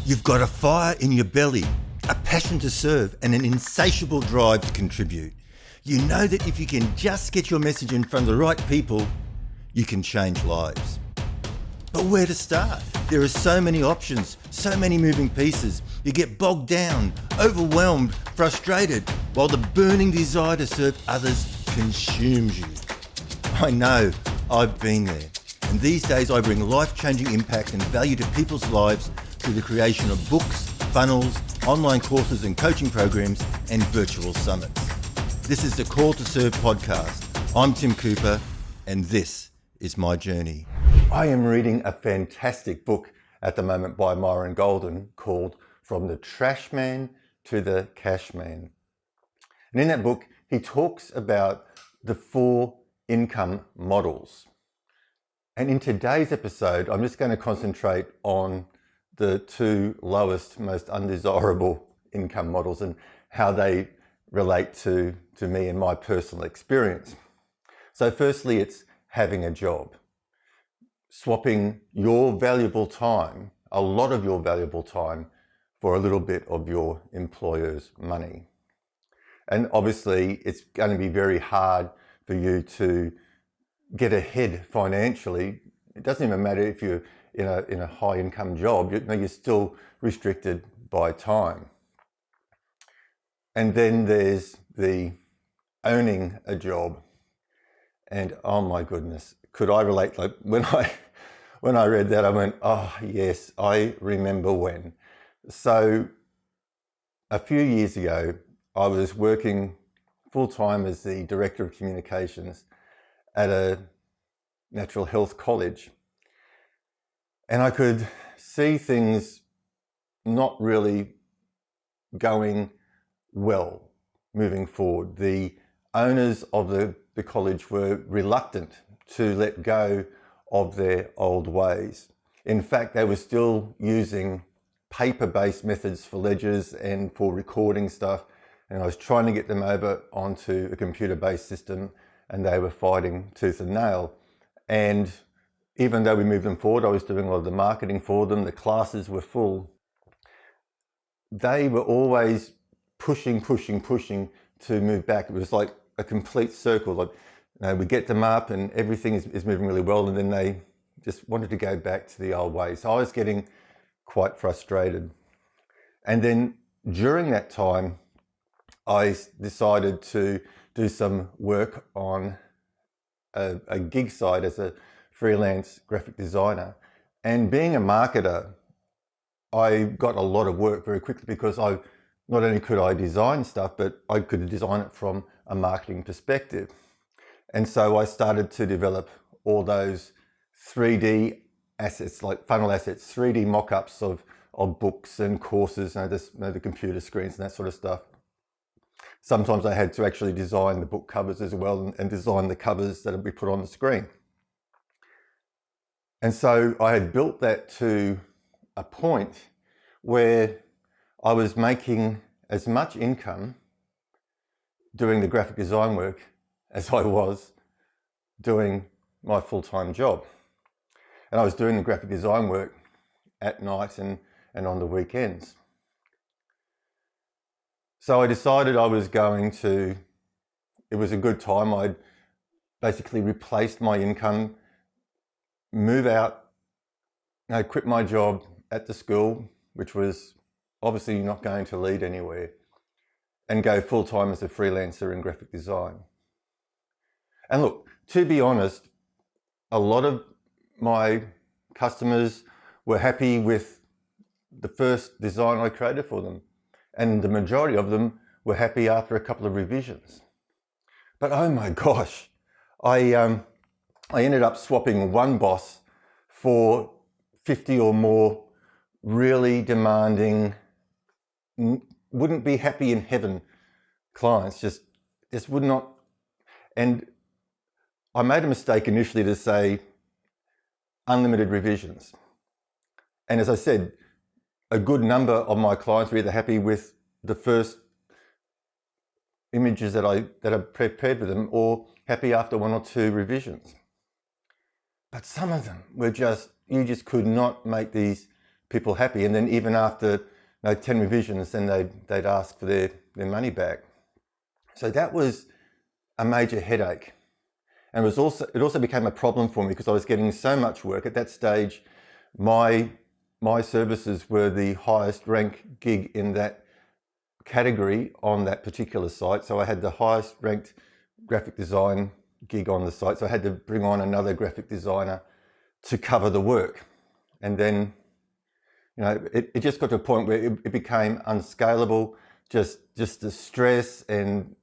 You've got a fire in your belly, a passion to serve, and an insatiable drive to contribute. You know that if you can just get your message in front of the right people, you can change lives. But where to start? There are so many options, so many moving pieces. You get bogged down, overwhelmed, frustrated, while the burning desire to serve others consumes you. I know, I've been there. And these days I bring life-changing impact and value to people's lives through the creation of books, funnels, online courses and coaching programs, and virtual summits. This is the Call to Serve podcast. I'm Tim Cooper, and this is my journey. I am reading a fantastic book at the moment by Myron Golden called From the Trash Man to the Cash Man. And in that book, he talks about the 4 income models. And in today's episode, I'm just going to concentrate on the 2 lowest, most undesirable income models and how they relate to me and my personal experience. So firstly, it's having a job. Swapping your valuable time, a lot of your valuable time, for a little bit of your employer's money. And obviously, it's going to be very hard for you to get ahead financially. It doesn't even matter if you're in a high income job, you're still restricted by time. And then there's the owning a job. And oh my goodness, could I relate? Like when I read that, I went, oh yes, I remember when. So a few years ago, I was working full-time as the Director of Communications at a natural health college. And I could see things not really going well moving forward. The owners of the college were reluctant to let go of their old ways. In fact, they were still using paper-based methods for ledgers and for recording stuff. And I was trying to get them over onto a computer-based system, and they were fighting tooth and nail. And even though we moved them forward, I was doing a lot of the marketing for them, the classes were full. They were always pushing to move back. It was like a complete circle. Like, we get them up and everything is moving really well, and then they just wanted to go back to the old ways. So I was getting quite frustrated. And then during that time, I decided to do some work on a gig site as a freelance graphic designer. And being a marketer, I got a lot of work very quickly because not only could I design stuff, but I could design it from a marketing perspective. And so I started to develop all those 3D assets, like funnel assets, 3D mock-ups of books and courses, the computer screens and that sort of stuff. Sometimes I had to actually design the book covers as well and design the covers that we put on the screen. And so I had built that to a point where I was making as much income doing the graphic design work as I was doing my full-time job. And I was doing the graphic design work at night and on the weekends. So I decided it was a good time. I'd basically replaced my income, move out, quit my job at the school, which was obviously not going to lead anywhere, and go full-time as a freelancer in graphic design. And look, to be honest, a lot of my customers were happy with the first design I created for them. And the majority of them were happy after a couple of revisions. But oh my gosh, I ended up swapping one boss for 50 or more really demanding, wouldn't be happy in heaven clients, just would not. And I made a mistake initially to say unlimited revisions. And as I said, a good number of my clients were either happy with the first images that I prepared for them, or happy after 1 or 2 revisions. But some of them were you just could not make these people happy. And then even after 10 revisions, then they'd ask for their money back. So that was a major headache. And it also became a problem for me because I was getting so much work. At that stage, my services were the highest rank gig in that category on that particular site. So I had the highest ranked graphic design gig on the site. So I had to bring on another graphic designer to cover the work. And then, it just got to a point where it became unscalable, just the stress and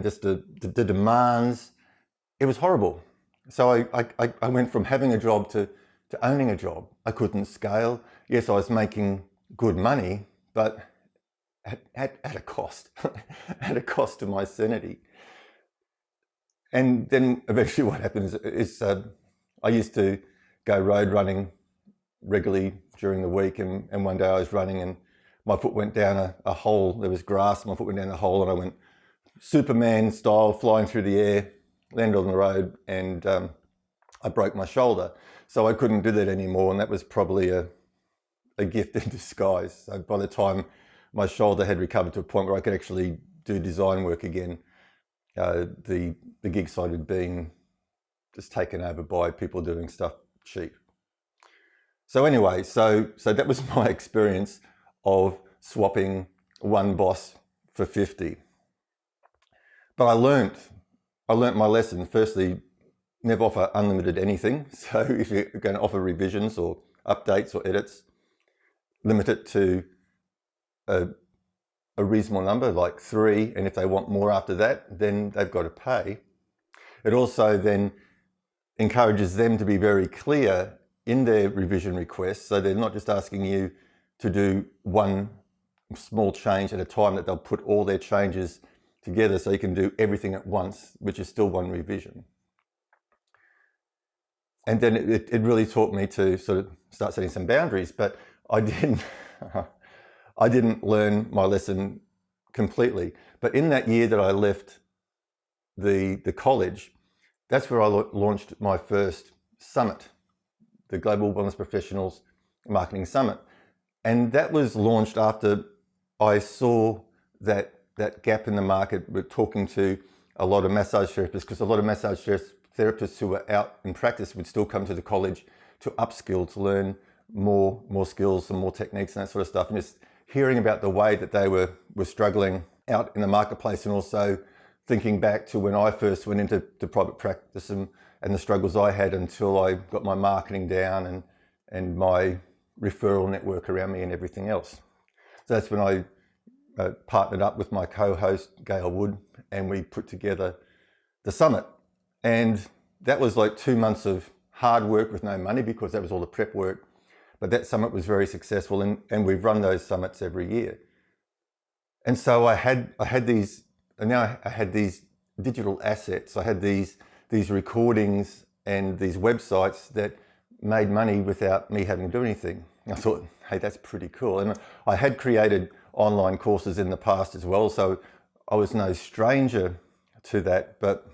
just the demands. It was horrible. So I went from having a job to owning a job. I couldn't scale. Yes, I was making good money, but at a cost, at a cost to my sanity. And then eventually what happens is I used to go road running regularly during the week, and one day I was running and my foot went down a hole. There was grass, my foot went down a hole, and I went Superman style flying through the air, landed on the road, and I broke my shoulder. So I couldn't do that anymore, and that was probably a gift in disguise. So by the time my shoulder had recovered to a point where I could actually do design work again, the gig side had been just taken over by people doing stuff cheap. So anyway, so that was my experience of swapping one boss for 50. But I learnt my lesson. Firstly, never offer unlimited anything. So if you're going to offer revisions or updates or edits, limit it to a reasonable number, like 3. And if they want more after that, then they've got to pay. It also then encourages them to be very clear in their revision requests. So they're not just asking you to do one small change at a time, that they'll put all their changes together so you can do everything at once, which is still one revision. And then it really taught me to sort of start setting some boundaries, but I didn't learn my lesson completely. But in that year that I left the college, that's where I launched my first summit, the Global Wellness Professionals Marketing Summit. And that was launched after I saw that gap in the market. We're talking to a lot of massage therapists, because a lot of massage therapists who were out in practice would still come to the college to upskill, to learn more skills and more techniques and that sort of stuff. And just hearing about the way that they were struggling out in the marketplace, and also thinking back to when I first went into private practice and the struggles I had until I got my marketing down and my referral network around me and everything else. So that's when I partnered up with my co-host Gail Wood, and we put together the summit. And that was like 2 months of hard work with no money, because that was all the prep work. But that summit was very successful, and we've run those summits every year. And so I had these digital assets. I had these recordings and these websites that made money without me having to do anything. I thought, hey, that's pretty cool. And I had created online courses in the past as well, so I was no stranger to that. But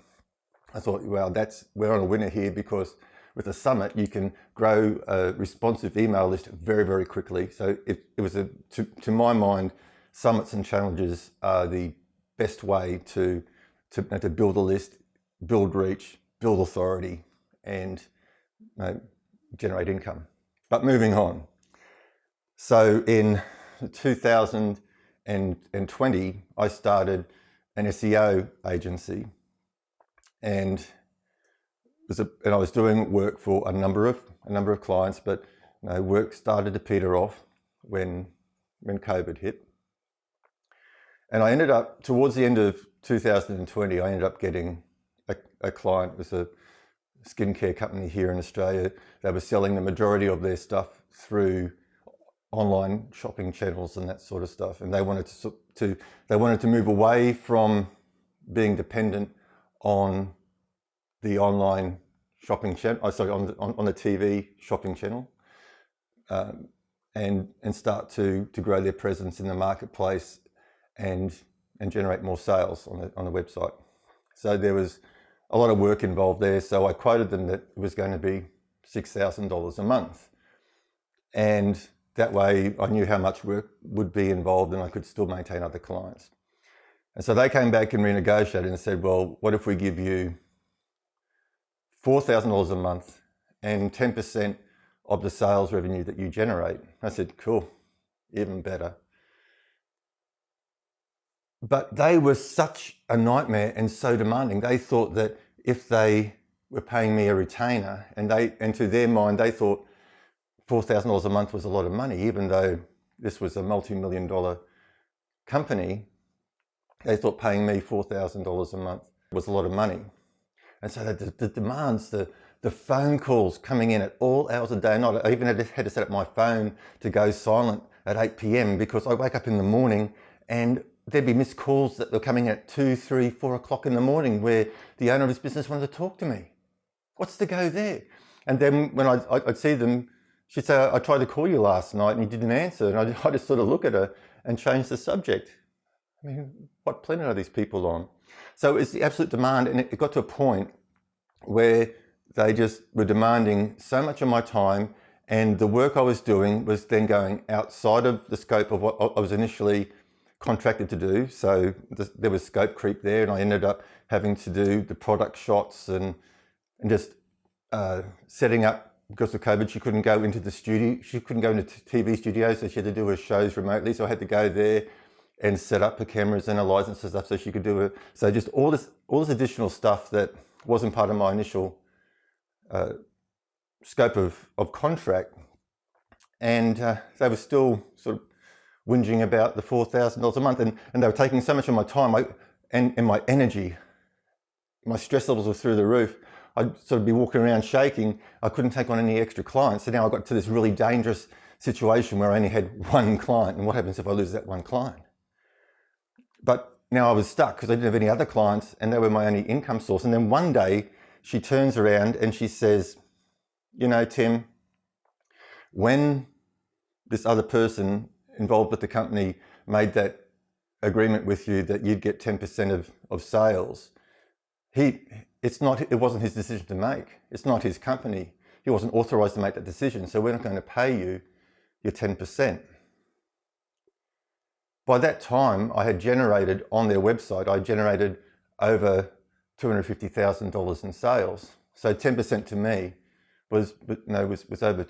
I thought, well, we're on a winner here, because with a summit you can grow a responsive email list very, very quickly. So it was to my mind, summits and challenges are the best way to build a list, build reach, build authority, and generate income. But moving on. So in 2020, I started an SEO agency, and I was doing work for a number of clients, but work started to peter off when COVID hit. And I ended up, towards the end of 2020, I ended up getting a client. It was a skincare company here in Australia. They were selling the majority of their stuff through online shopping channels and that sort of stuff. And they wanted to move away from being dependent on the online shopping channel, on the TV shopping channel, and start to grow their presence in the marketplace and generate more sales on the website. So there was a lot of work involved there. So I quoted them that it was going to be $6,000 a month. And that way I knew how much work would be involved and I could still maintain other clients. And so they came back and renegotiated and said, well, what if we give you $4,000 a month and 10% of the sales revenue that you generate? I said, cool, even better. But they were such a nightmare and so demanding. They thought that if they were paying me a retainer, and to their mind, they thought $4,000 a month was a lot of money, even though this was a multi-million-dollar company. They thought paying me $4,000 a month was a lot of money. And so the demands, the phone calls coming in at all hours of the day and night. I even had to set up my phone to go silent at 8 p.m. because I wake up in the morning and there'd be missed calls that were coming at 2, 3, 4 o'clock in the morning where the owner of this business wanted to talk to me. What's the go there? And then when I'd see them, she'd say, I tried to call you last night and you didn't answer. And I just sort of look at her and change the subject. I mean, what planet are these people on? So it's the absolute demand, and it got to a point where they just were demanding so much of my time, and the work I was doing was then going outside of the scope of what I was initially contracted to do. So there was scope creep there, and I ended up having to do the product shots and just setting up. Because of COVID, she couldn't go into the studio. She couldn't go into TV studios, so she had to do her shows remotely. So I had to go there and set up her cameras and her licenses and stuff so she could do it. So just all this additional stuff that wasn't part of my initial scope of contract. And they were still sort of whinging about the $4,000 a month. And they were taking so much of my time and my energy. My stress levels were through the roof. I'd sort of be walking around shaking. I couldn't take on any extra clients. So now I got to this really dangerous situation where I only had one client. And what happens if I lose that one client? But now I was stuck because I didn't have any other clients and they were my only income source. And then one day she turns around and she says, you know, Tim, when this other person involved with the company made that agreement with you that you'd get 10% of sales, it wasn't his decision to make. It's not his company. He wasn't authorized to make that decision. So we're not going to pay you your 10%. By that time, I had generated on their website, I generated over $250,000 in sales. So 10% to me was over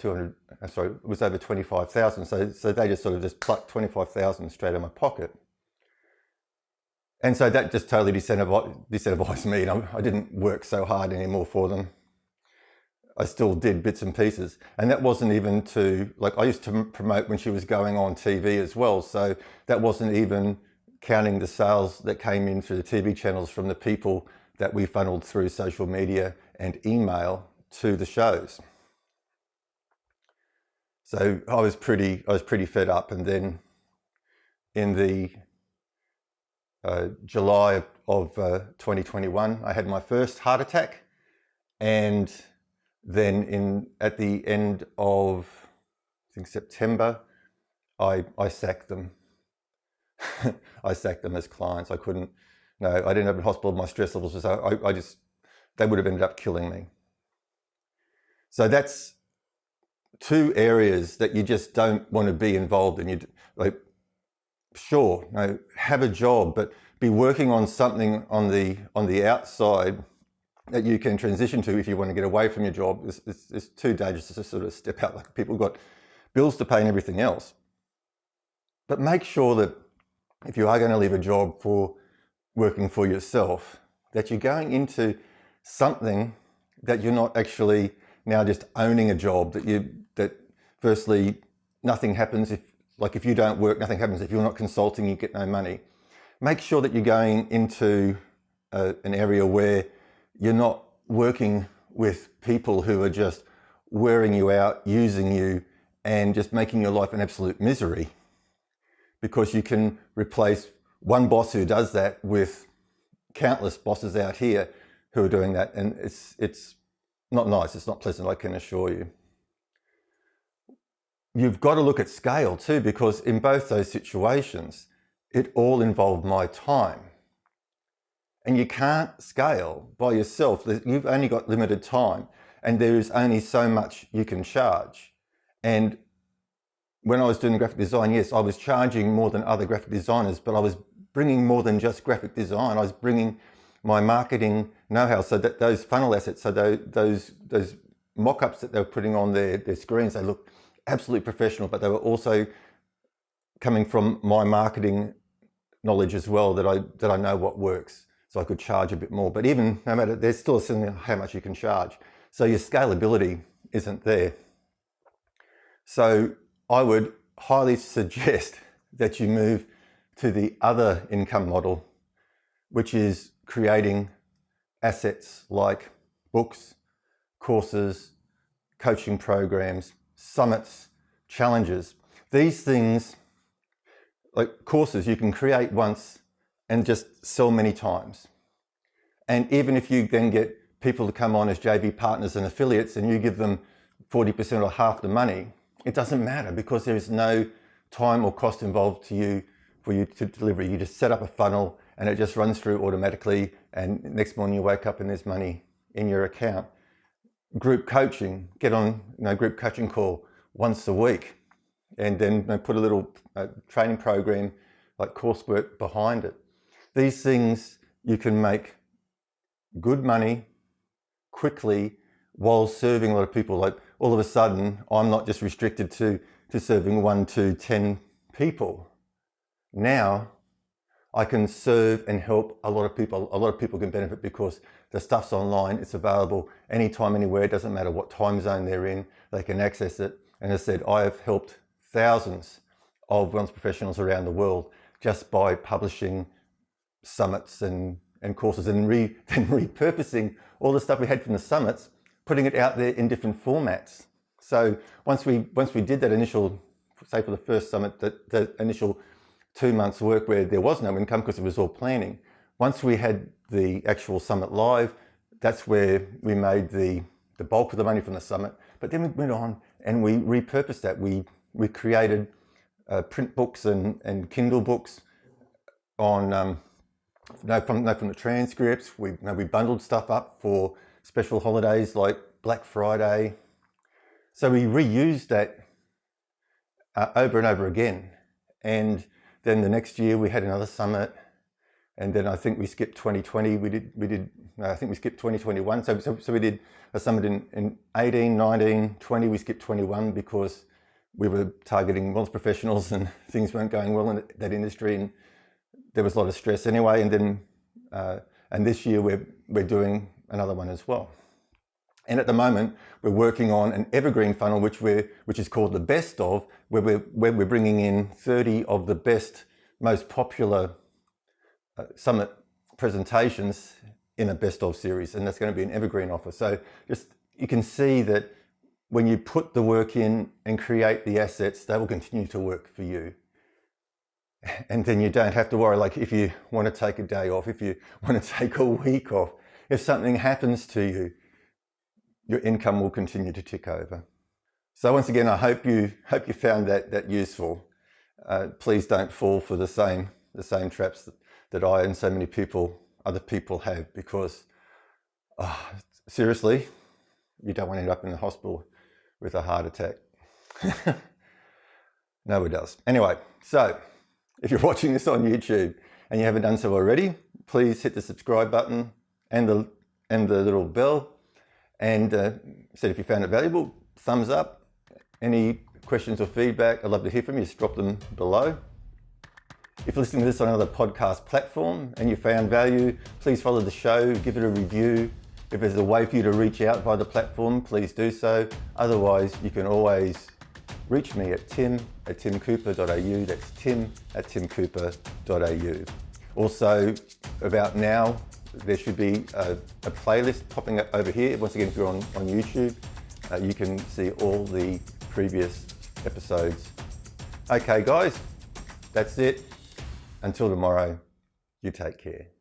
was over 25,000. So they just sort of just plucked 25,000 straight out of my pocket. And so that just totally disincentivized me. And I didn't work so hard anymore for them. I still did bits and pieces. And that wasn't even I used to promote when she was going on TV as well. So that wasn't even counting the sales that came in through the TV channels from the people that we funneled through social media and email to the shows. So I was pretty fed up. And then in the July of 2021, I had my first heart attack. And then at the end of, I think, September, I sacked them. I sacked them as clients. I didn't have a hospital. My stress levels was, they would have ended up killing me. So that's two areas that you just don't want to be involved in. Have a job, but be working on something on the outside that you can transition to if you want to get away from your job. It's too dangerous to sort of step out. Like, people got bills to pay and everything else. But make sure that if you are going to leave a job for working for yourself, that you're going into something that you're not actually now just owning a job, that firstly, nothing happens if you don't work, nothing happens. If you're not consulting, you get no money. Make sure that you're going into an area where you're not working with people who are just wearing you out, using you, and just making your life an absolute misery. Because you can replace one boss who does that with countless bosses out here who are doing that. And it's not nice, it's not pleasant, I can assure you. You've got to look at scale too, because in both those situations, it all involved my time. And you can't scale by yourself. You've only got limited time, and there is only so much you can charge. And when I was doing graphic design, yes, I was charging more than other graphic designers, but I was bringing more than just graphic design. I was bringing my marketing know-how, so that those funnel assets, so those mock-ups that they were putting on their screens, they looked absolutely professional, but they were also coming from my marketing knowledge as well, that I know what works, so I could charge a bit more. But even no matter, there's still a ceiling how much you can charge. So your scalability isn't there. So I would highly suggest that you move to the other income model, which is creating assets like books, courses, coaching programs, summits, challenges. These things, like courses, you can create once and just sell many times. And even if you then get people to come on as JV partners and affiliates and you give them 40% or half the money, it doesn't matter, because there is no time or cost involved for you to deliver. You just set up a funnel and it just runs through automatically, and next morning you wake up and there's money in your account. Group coaching, get on group coaching call once a week, and then put a little training program like coursework behind it. These things you can make good money quickly while serving a lot of people. Like all of a sudden, I'm not just restricted to serving 1 to 10 people. Now I can serve and help a lot of people. A lot of people can benefit because the stuff's online, it's available anytime, anywhere. It doesn't matter what time zone they're in, they can access it. And as I said, I have helped thousands of wellness professionals around the world just by publishing summits and courses, and then repurposing all the stuff we had from the summits, putting it out there in different formats. So once we did that initial, say for the first summit, the initial 2 months work where there was no income because it was all planning. Once we had the actual summit live, that's where we made the bulk of the money from the summit. But then we went on and we repurposed that. We created print books and Kindle books on from the transcripts. We bundled stuff up for special holidays like Black Friday. So we reused that over and over again. And then the next year we had another summit, and then I think we skipped 2020. I think we skipped 2021. So we did a summit in 18, 19, 20. We skipped 21 because we were targeting wellness professionals and things weren't going well in that industry, and there was a lot of stress anyway. And then and this year we're doing another one as well. And at the moment we're working on an evergreen funnel, which is called the best of, where we're bringing in 30 of the best, most popular summit presentations in a best of series, and that's going to be an evergreen offer. So just you can see that when you put the work in and create the assets, they will continue to work for you. And then you don't have to worry, like if you want to take a day off, if you want to take a week off, if something happens to you, your income will continue to tick over. So once again, I hope you found that useful. Please don't fall for the same traps that I and so many other people have, because seriously, you don't want to end up in the hospital with a heart attack. No one does. Anyway, so if you're watching this on YouTube and you haven't done so already, please hit the subscribe button and the little bell. And said if you found it valuable, thumbs up. Any questions or feedback, I'd love to hear from you. Just drop them below. If you're listening to this on another podcast platform and you found value, please follow the show, give it a review. If there's a way for you to reach out via the platform, please do so. Otherwise, you can always reach me at tim@timcooper.au. That's tim@timcooper.au. Also, about now, there should be a playlist popping up over here. Once again, if you're on YouTube, you can see all the previous episodes. Okay, guys, that's it. Until tomorrow, you take care.